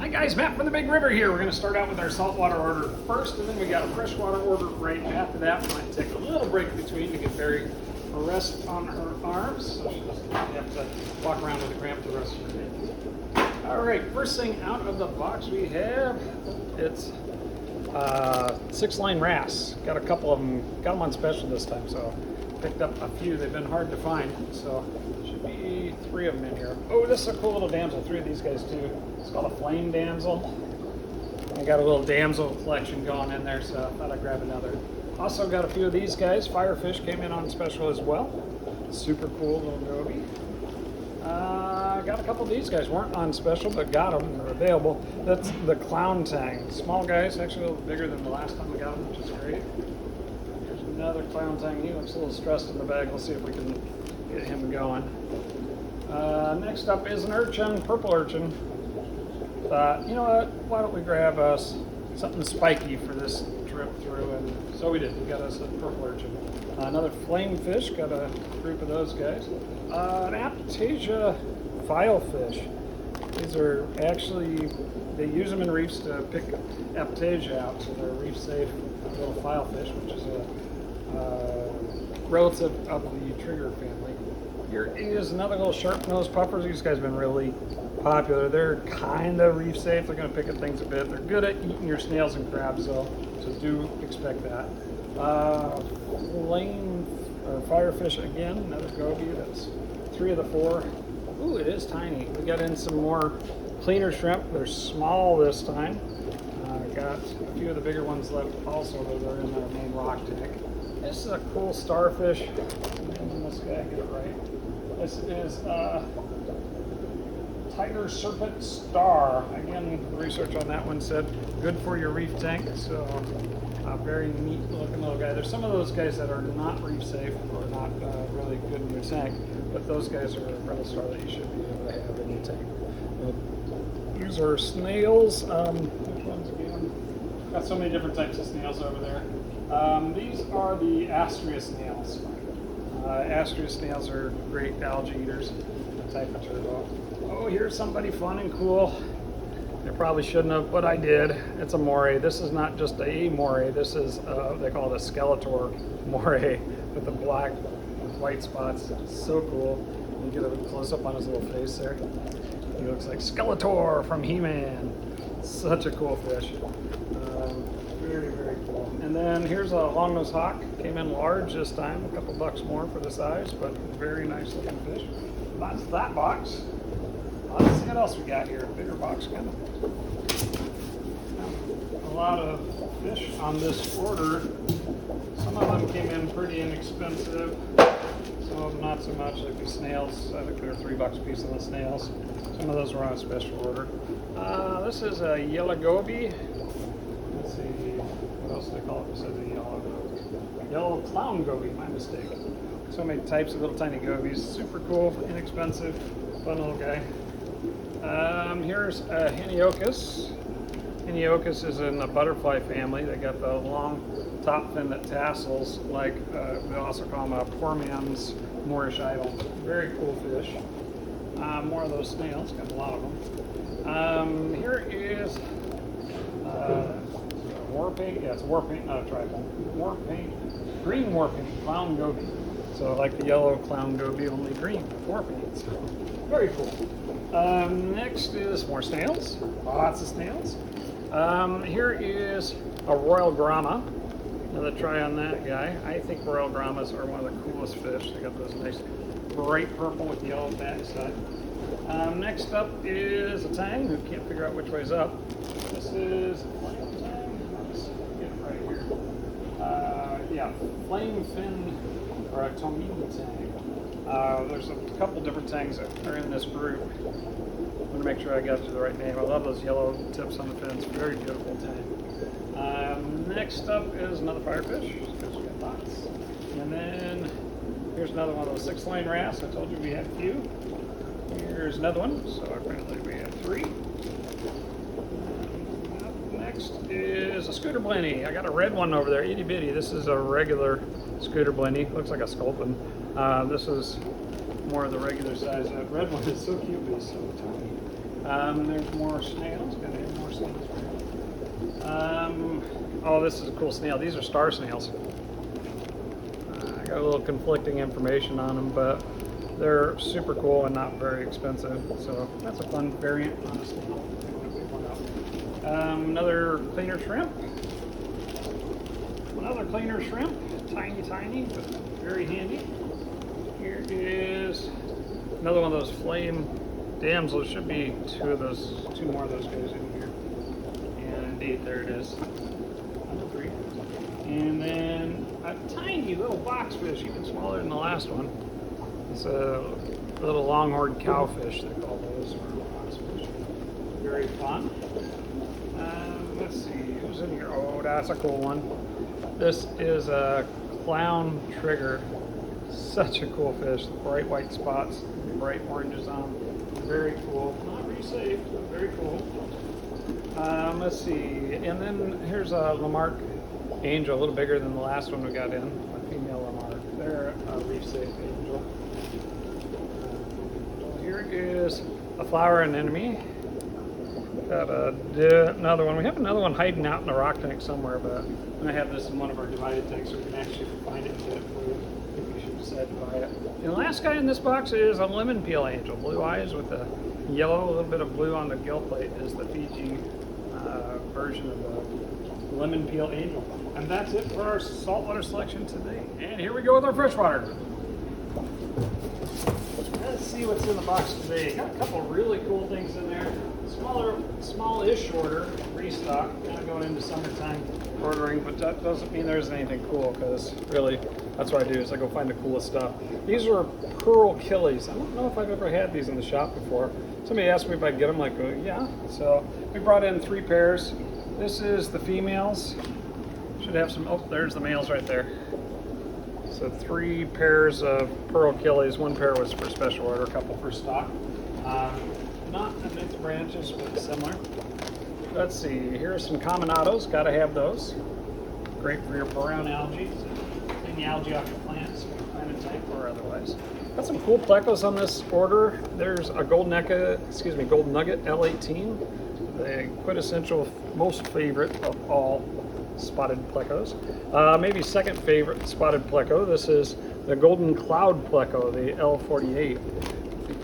Hi guys, Matt from the Big River here. We're going to start out with our saltwater order first, and then we got a freshwater order right after that. We might take a little break between to get Barry a rest on her arms, so she doesn't have to walk around with a cramp the rest of her day. All right, first thing out of the box we have, it's 6-line wrasse. Got a couple of them, got them on special this time, so picked up a few. They've been hard to find, so should be 3 of them in here. Oh, this is a cool little damsel. 3 of these guys too. It's called a flame damsel. I got a little damsel collection going in there, so I thought I'd grab another. Also got a few of these guys. Firefish came in on special as well. Super cool little goby. Got a couple of these guys. Weren't on special, but got them. They're available. That's the clown tang. Small guys, actually a little bigger than the last time we got them, which is great. Here's another clown tang. He looks a little stressed in the bag. We'll see if we can get him going. Next up is an urchin, purple urchin. You know what? Why don't we grab us something spiky for this trip through? And so we did. We got us a purple urchin. Another flame fish. Got a group of those guys. An aptasia filefish. These are actually, they use them in reefs to pick aptasia out, so they're reef safe little filefish, which is a relative of the trigger family. Here is another little sharp-nosed puffers. These guys have been really popular. They're kind of reef safe. They're going to pick at things a bit. They're good at eating your snails and crabs, though, so do expect that. Flame or firefish again, another goby. That's 3 of the 4. Ooh, it is tiny. We got in some more cleaner shrimp. They're small this time. Got a few of the bigger ones left also, though they're in our main rock tank. This is a cool starfish. And this guy, get it right. This is tiger serpent star. Again, the research on that one said good for your reef tank. So very neat looking little guy. There's some of those guys that are not reef safe or not really good in your tank, but those guys are a real star that you should be able to have in your tank. These are snails. Which ones again? Got so many different types of snails over there. These are the astrea snails. Astrea snails are great algae eaters, a type of turbo. Oh, here's somebody fun and cool. I probably shouldn't have, but I did. It's a moray. This is not just a moray. This is, they call it a Skeletor moray with the black and white spots. It's so cool. You get a close-up on his little face there. He looks like Skeletor from He-Man. Such a cool fish. Very, very cool. And then here's a longnose hawk. Came in large this time. A couple bucks more for the size, but very nice looking fish. That's that box. Let's see what else we got here. Bigger box kind of. A lot of fish on this order. Some of them came in pretty inexpensive. Some of them not so much, like the snails. I think they're $3 a piece on the snails. Some of those were on a special order. This is a yellow goby. Let's see, what else do they call it? This is a yellow goby. Yellow clown goby, my mistake. So many types of little tiny gobies. Super cool, inexpensive, fun little guy. Here's a Heniocus. Heniocus is in the butterfly family. They got the long top fin that tassels, like we also call them a poor man's Moorish idol. Very cool fish. More of those snails, got a lot of them. Here is war paint. Yeah, it's war paint, not a tripod. War paint, green war paint, clown goby. So like the yellow clown goby, only green, war paint. So very cool. Next is more snails. Lots of snails. Here is a royal grama. Another try on that guy. I think royal gramas are one of the coolest fish. They got those nice bright purple with yellow backside. Next up is a tang. We can't figure out which way's up. This is a flame tang. Let's get it right here. Yeah, flame fin or a tomine tang. There's a couple different tangs that are in this group. I'm going to make sure I got you the right name. I love those yellow tips on the fins. Very beautiful tang. Next up is another firefish, because we got lots. And then here's another one of those 6-line wrasse. I told you we had a few. Here's another one. So apparently we had 3. Next is a scooter blenny. I got a red one over there, itty bitty. This is a regular scooter blenny. Looks like a sculpin. This is more of the regular size. That red one is so cute, but it's so tiny. There's more snails. Got a Oh, this is a cool snail. These are star snails. I got a little conflicting information on them, but they're super cool and not very expensive. So that's a fun variant on a snail. Another cleaner shrimp. Another cleaner shrimp. Tiny, tiny, but very handy. Here is another one of those flame damsels. Should be two more of those guys in here. And indeed, there it is. Number 3. And then a tiny little boxfish, even smaller than the last one. It's a little longhorn cowfish, they call those, or boxfish. Very fun. Let's see, who's in here? Oh, that's a cool one. This is a clown trigger. Such a cool fish. Bright white spots, bright oranges on them. Very cool. Not very safe, but very cool. Let's see. And then here's a Lamarck angel, a little bigger than the last one we got in. A female Lamarck. They're a reef safe angel. Here is a flower anemone. Got another one. We have another one hiding out in the rock tank somewhere, but I have this in one of our divided tanks, so we can actually find it and get it for you if you should decide to buy it. And the last guy in this box is a lemon peel angel. Blue eyes with a yellow, a little bit of blue on the gill plate is the Fiji version of the lemon peel angel. And that's it for our saltwater selection today. And here we go with our freshwater. Let's see what's in the box today. Got a couple really cool things in there. Smallish order, restock, kind of going into summertime ordering, but that doesn't mean there isn't anything cool, because really, that's what I do, is I go find the coolest stuff. These are pearl killies. I don't know if I've ever had these in the shop before. Somebody asked me if I'd get them, like, yeah. So we brought in 3 pairs. This is the females. Should have some, oh, there's the males right there. So 3 pairs of pearl killies. 1 pair was for special order, a couple for stock. Not immense branches, but similar. Let's see, here's some commonados, gotta have those. Great for your brown algae, clean the algae off your plants, plant a tank or otherwise. Got some cool plecos on this order. There's a gold nugget L18, the quintessential most favorite of all spotted plecos. Maybe second favorite spotted pleco. This is the golden cloud pleco, the L48.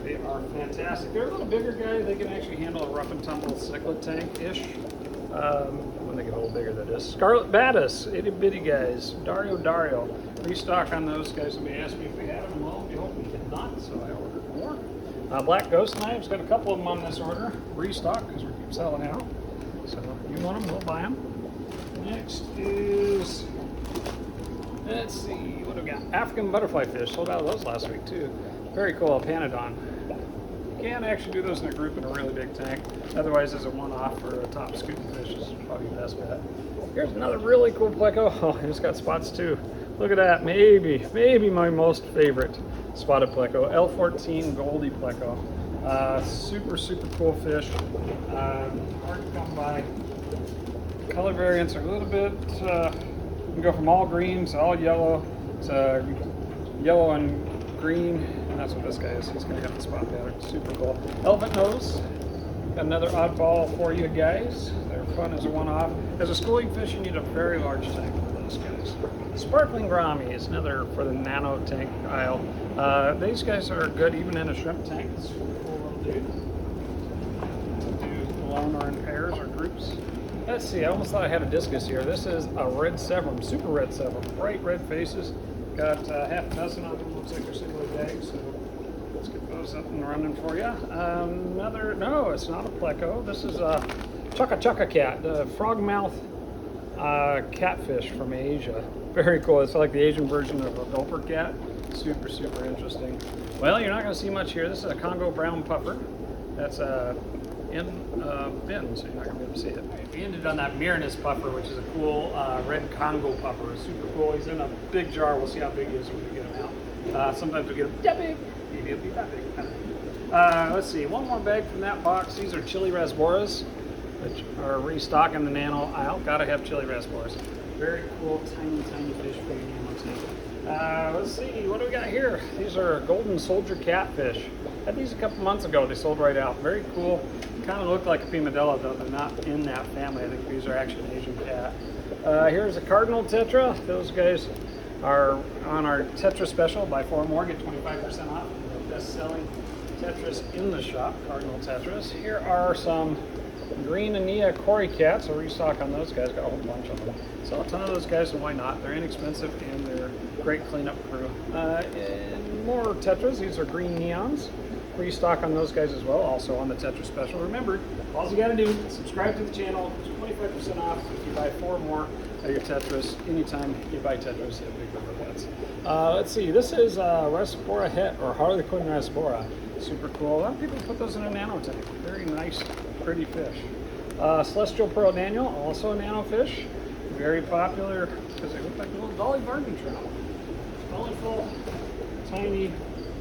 They are fantastic. They're a little bigger guy. They can actually handle a rough and tumble cichlid tank-ish. When they get a little bigger, that is. Scarlet Batis, itty bitty guys. Dario. Restock on those guys. Somebody asked me if we had them. Well, we hope we did not, so I ordered more. Black Ghost Knives, got a couple of them on this order. Restock, because we keep selling out. So if you want them, we'll buy them. Next is, let's see, what do we got? African butterfly fish. Sold out of those last week, too. Very cool, Panodon. You can actually do those in a group in a really big tank. Otherwise, as a one-off for a top scooting fish is probably the best bet. Here's another really cool pleco. Oh, it's got spots too. Look at that. Maybe my most favorite spotted pleco. L14 Goldie pleco. Super cool fish. Hard to come by. Color variants are a little bit. You can go from all green to all yellow to yellow and green, and that's what this guy is. He's going to have the spot pattern. Super cool. Elephant nose. Got another oddball for you guys. They're fun as a one-off. As a schooling fish, you need a very large tank for those guys. Sparkling Grommy is another for the nano tank aisle. These guys are good even in a shrimp tank. Super cool little dude. Do alone or in pairs or groups. Let's see, I almost thought I had a discus here. This is a red severum, super red severum. Bright red faces. Got half a dozen of them. Looks like they're single egg, so let's get those up and running for you. No, it's not a pleco. This is a chukka cat, the frogmouth catfish from Asia. Very cool. It's like the Asian version of a gulper cat. Super interesting. Well, you're not going to see much here. This is a Congo brown puffer. That's in bin, so you're not going to be able to see it. We ended on that Myrinus puffer, which is a cool red Congo puffer. Super cool. He's in a big jar. We'll see how big he is when we get him out. Sometimes we get him that big. Maybe he'll be that big. Let's see. One more bag from that box. These are chili rasboras, which are restocking the nano aisle. Gotta have chili rasboras. Very cool, tiny fish for the nano tank. Let's see. What do we got here? These are golden soldier catfish. Had these a couple months ago. They sold right out. Very cool. Kind of look like a pimadillo, though they're not in that family. I think these are actually an Asian cat. Here's a cardinal tetra. Those guys are on our tetra special. Buy 4 more, get 25% off. The best-selling tetras in the shop, cardinal tetras. Here are some green Ania Cory cats. I'll restock on those guys. Got a whole bunch of them. Sell a ton of those guys, and why not? They're inexpensive and they're great cleanup crew. And more tetras. These are green neons. Restock on those guys as well, also on the tetra special. Remember, all you got to do is subscribe to the channel. It's 25% off if you buy 4 more of your tetras. Anytime you buy tetras, you have big rubber pets. Let's see. This is Rasbora het, or Harlequin rasbora. Super cool. A lot of people put those in a nano tank. Very nice, pretty fish. Celestial pearl Daniel, also a nano fish. Very popular because they look like little Dolly Varden trout. Colorful, tiny,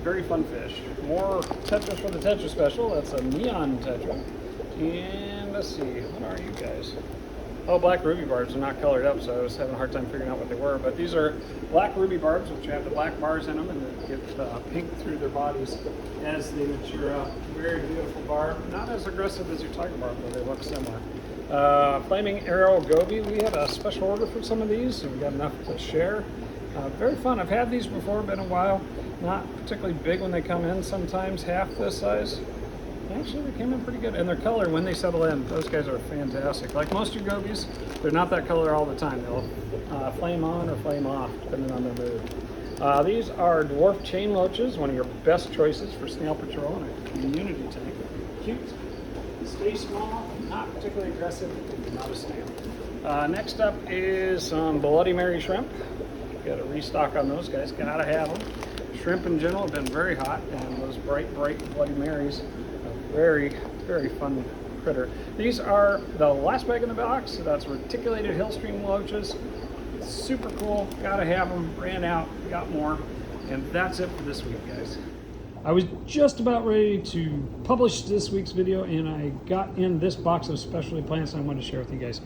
very fun fish. More tetras for the tetra special. That's a neon tetra. And let's see, what are you guys? Oh, black ruby barbs are not colored up, so I was having a hard time figuring out what they were. But these are black ruby barbs, which have the black bars in them, and they get pink through their bodies as they mature up. Very beautiful barb. Not as aggressive as your tiger barb, but they look similar. Flaming arrow goby. We had a special order for some of these, and we got enough to share. Very fun. I've had these before, been a while. Not particularly big when they come in, sometimes half this size. Actually, they came in pretty good. And their color, when they settle in, those guys are fantastic. Like most of your gobies, they're not that color all the time. They'll flame on or flame off, depending on their mood. These are dwarf chain loaches, one of your best choices for snail patrol in a community tank. Cute, stay small, not particularly aggressive, not a snail. Next up is some Bloody Mary shrimp. Got a restock on those guys, gotta have them. Shrimp in general have been very hot, and those bright Bloody Marys are very, very fun critter. These are the last bag in the box, so that's reticulated hillstream loaches. Super cool, gotta have them, ran out, got more, and that's it for this week, guys. I was just about ready to publish this week's video, and I got in this box of specialty plants and I wanted to share with you guys.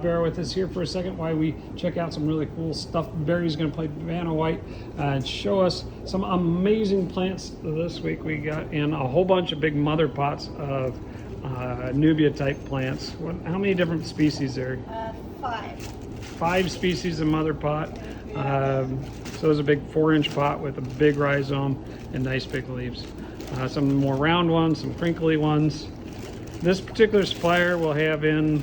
Bear with us here for a second while we check out some really cool stuff. Barry's going to play Vanna White and show us some amazing plants this week. We got in a whole bunch of big mother pots of Anubia type plants. How many different species there? 5. 5 species of mother pot. So there's a big 4-inch pot with a big rhizome and nice big leaves. Some more round ones, some crinkly ones. This particular supplier will have in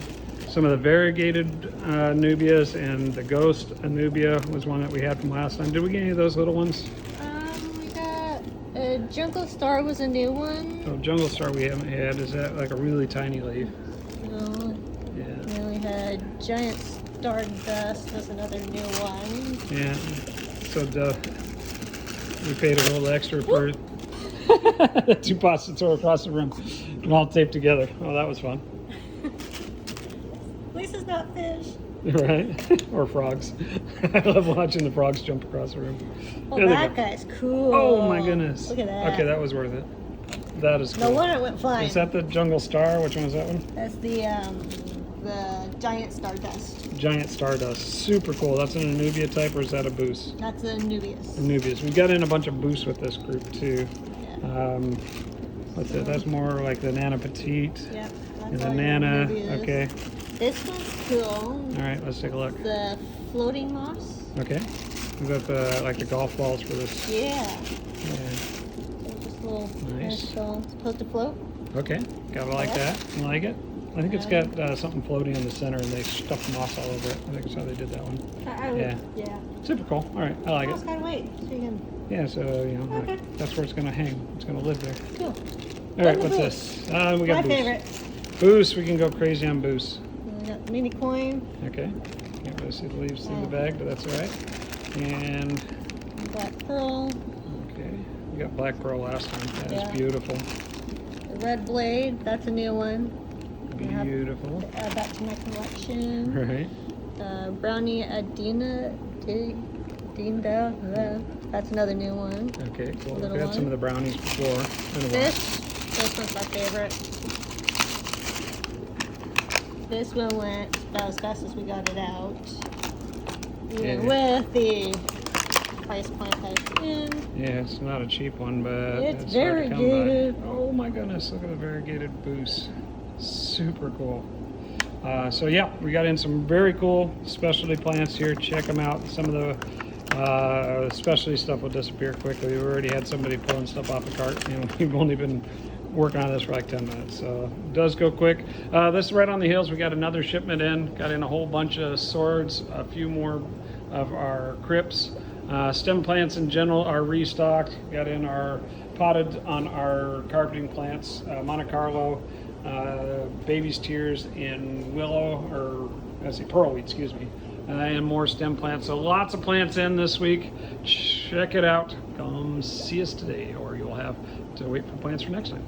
some of the variegated anubias, and the ghost anubia was one that we had from last time. Did we get any of those little ones? We got Jungle Star was a new one. Oh, Jungle Star we haven't had. Is that like a really tiny leaf? No. Yeah. And then we had Giant Stardust was another new one. Yeah. So we paid a little extra for the 2 pots to throw across the room and all taped together. Oh, that was fun. At least it's not fish. Right? Or frogs. I love watching the frogs jump across the room. Oh, There they that go. guy's cool. Oh my goodness. Look at that. Okay, that was worth it. That is cool. No wonder it went flying. Is that the Jungle Star? Which one is that one? That's the Giant Stardust. Giant Stardust. Super cool. That's an Anubia type, or is that a buce? That's a Anubias. Anubias. We got in a bunch of buce with this group too. Yeah. What's it? That's more like the Nana Petite. Yep. And the Nana. Anubias. Okay. This one's cool. All right, let's take a look. The floating moss. Okay. Is that the like the golf balls for this? Yeah. Yeah. So just a little Nice. supposed to float. Okay. Gotta like that. You like it? I think it's got something floating in the center, and they stuffed moss all over it. I think that's how they did that one. Yeah. Yeah. Super cool. All right, I like Just it. gotta wait. So you can. Yeah, so you know, Okay. that's where it's gonna hang. It's gonna live there. Cool. All right, And the what's boost. this? We got My Boost. favorite. Boost. We can go crazy on Boost. We got mini coin. Okay. Can't really see the leaves through the bag, but that's all right. And Black pearl. okay, we got black pearl last time. That is Yeah. beautiful. The red blade. That's a new one. Beautiful. Add that to my collection. Right. Brownie Adina. That's another new one. Okay, cool. Little We had one. some of the brownies before. Been a while. This one's my favorite. This one went about as fast as we got it out. Even with the price point that's in. Yeah, it's not a cheap one, but It's hard to come by. variegated. Oh my goodness, look at the variegated Boost. super cool. So yeah, we got in some very cool specialty plants here. Check them out. Some of the specialty stuff will disappear quickly. We already had somebody pulling stuff off the cart, and we've only been working on this for like 10 minutes, so it does go quick. This is right on the hills. We got another shipment in. Got in a whole bunch of swords, a few more of our crypts. Stem plants in general are restocked. Got in our potted on our carpeting plants, Monte Carlo, baby's tears in willow, or let's see, pearlweed, excuse me, and more stem plants. So lots of plants in this week. Check it out. Come see us today, or you'll have to wait for plants for next time.